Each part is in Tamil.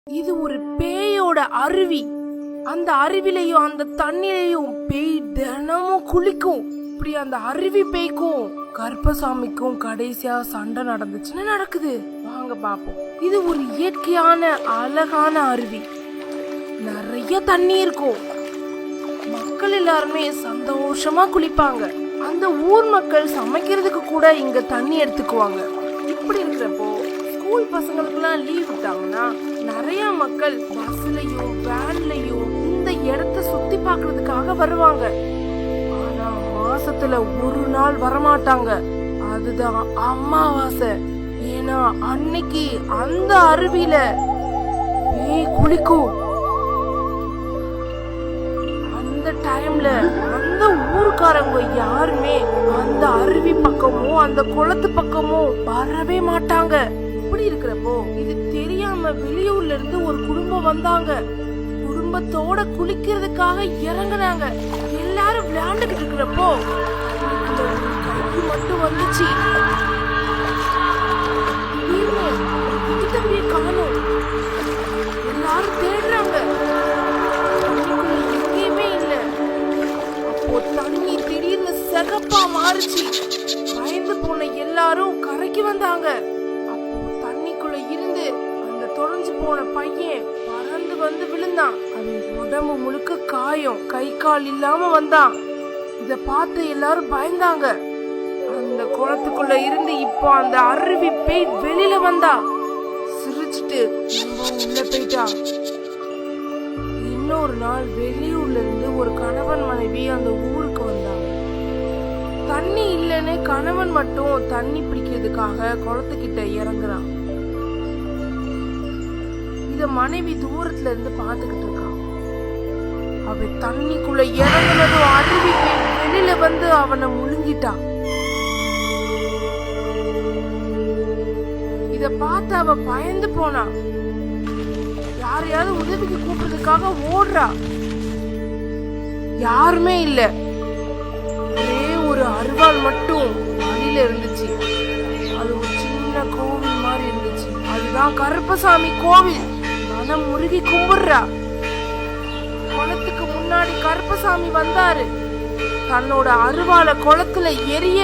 இது ஒரு பேயோட அருவி. அந்த அருவிலையும் அந்த தண்ணிலையும் பேய் தினமும் குளிக்கும். இப்படி அந்த அருவி பேய்க்கும் கருப்பசாமிக்கும் கடைசியா சண்டை நடந்துச்சுன்னு நடக்குது. வாங்க பாப்போம். இது ஒரு இயற்கையான அழகான அருவி. நிறைய தண்ணி இருக்கும். மக்கள் எல்லாருமே சந்தோஷமா குளிப்பாங்க. அந்த ஊர் மக்கள் சமைக்கிறதுக்கு கூட இங்க தண்ணி எடுத்துக்குவாங்க. இப்படி இருக்கிறப்போ ஸ்கூல் பசங்களுக்குலாம் லீவ் விட்டாங்கன்னா நிறைய மக்கள் பஸ்லயும் வேன்லயும் இந்த இடத்த சுத்தி பார்க்கிறதுக்காக வருவாங்க. ஆனா மாசத்துல ஒரு நாள் வரமாட்டாங்க. அதுதான் அமாவாசை. ஏன்னா அன்னைக்கு அந்த அருவியில பேய் குளிக்கும். அந்த டைம்ல அந்த ஊருக்காரங்க யாருமே அந்த அருவி பக்கமோ அந்த குளத்து பக்கமோ வரவே மாட்டாங்க. இப்படி இருக்கிறப்போ இது தெரியாம வெளியூர்ல இருந்து ஒரு குடும்பம் வந்தாங்க. குடும்பத்தோட குளிக்கிறதுக்காக இறங்குனாங்க. எல்லாரும் விளையாண்டுகிட்டு இருக்கிறப்போ கை மட்டும் வந்துச்சு. தம்பியை காணோம். எல்லாரும் தேடுறாங்க. எங்கேயுமே இல்ல. அப்போ தண்ணி திடீர்னு சிகப்பா மாறுச்சு. பயந்து போன எல்லாரும் கரைக்கு வந்தாங்க. தொலைஞ்சு போன பையன் பறந்து வந்து விழுந்தான். அவன் உடம்பு முழுக்க காயம், கை கால் இல்லாம வந்தான். இத பார்த்து எல்லாரும் பயந்தாங்க. அந்த குளத்துக்குள்ள இருந்து இப்போ அந்த அருவி பேய் வெளியில வந்தா. சிரிச்சுட்டு உள்ள போயிட்டா. இன்னொரு நாள் வெளியூர்ல இருந்து ஒரு கணவன் மனைவி அந்த ஊருக்கு வந்தாங்க. தண்ணி இல்லைன்னு கணவன் மட்டும் தண்ணி பிடிக்கிறதுக்காக குளத்துக்கிட்ட இறங்குறான். இத மனைவி தூரத்துல இருந்து பாத்துக்கிட்டு இருக்கான். அவ தண்ணிக்குள்ள இறங்குனதும் அருவி வெளியில வந்து அவனை முழுங்கிட்டான். இத பார்த்து அவ பயந்து போனா. யாரையாவது உதவிக்கு கூப்பிடுறதுக்காக ஓடுறா. யாருமே இல்ல. ஒரு அருவாள் மட்டும் வழியில இருந்துச்சு. அது ஒரு சின்ன கோவில் மாதிரி இருந்துச்சு. அதுதான் கருப்பசாமி கோவில். மனம் முருகி கும்பிடுறா. குளத்துக்கு முன்னாடி கருப்பசாமி வந்தாரு. தன்னோட அருவாளை குளத்துல எரிய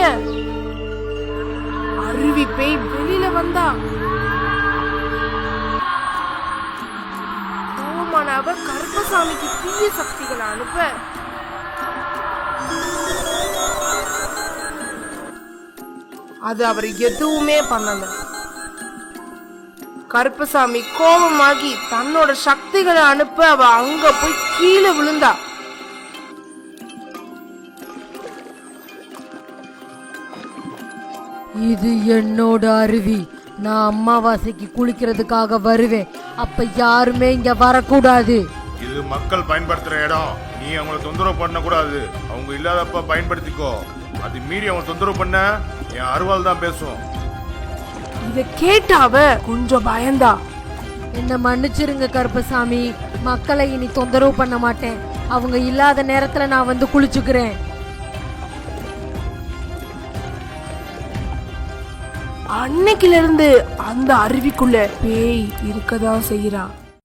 அருவி பேய் வெளியில வந்தா. கோவமானவ கருப்பசாமிக்கு தீய சக்திகளை அனுப்ப அது அவர் எதுவுமே பண்ணல. கருப்பசாமி கோபமாகி தன்னோட சக்திகளை அனுப்ப அவ அங்க போய் கீழே விழுந்தா. இது என்னோட அருவி. நான் அமாவாசைக்கு குளிக்கிறதுக்காக வருவேன். அப்ப யாருமே இங்க வரக்கூடாது. இது மக்கள் பயன்படுத்துற இடம். நீ அவங்களை தொந்தரவு பண்ண கூடாது. அவங்க இல்லாதப்ப பயன்படுத்திக்கோ. அது மீறி அவங்க தொந்தரவு பண்ண என் அருவாள் தான் பேசும். இத கேட்டாவ கொஞ்சம் பயந்தா. என்ன மன்னிச்சிருங்க கருப்பசாமி. மக்களை இனி தொந்தரவு பண்ண மாட்டேன். அவங்க இல்லாத நேரத்துல நான் வந்து குளிச்சுக்கிறேன். அன்னைக்குல இருந்து அந்த அருவிக்குள்ள பேய் இருக்கதான் செய்யறா.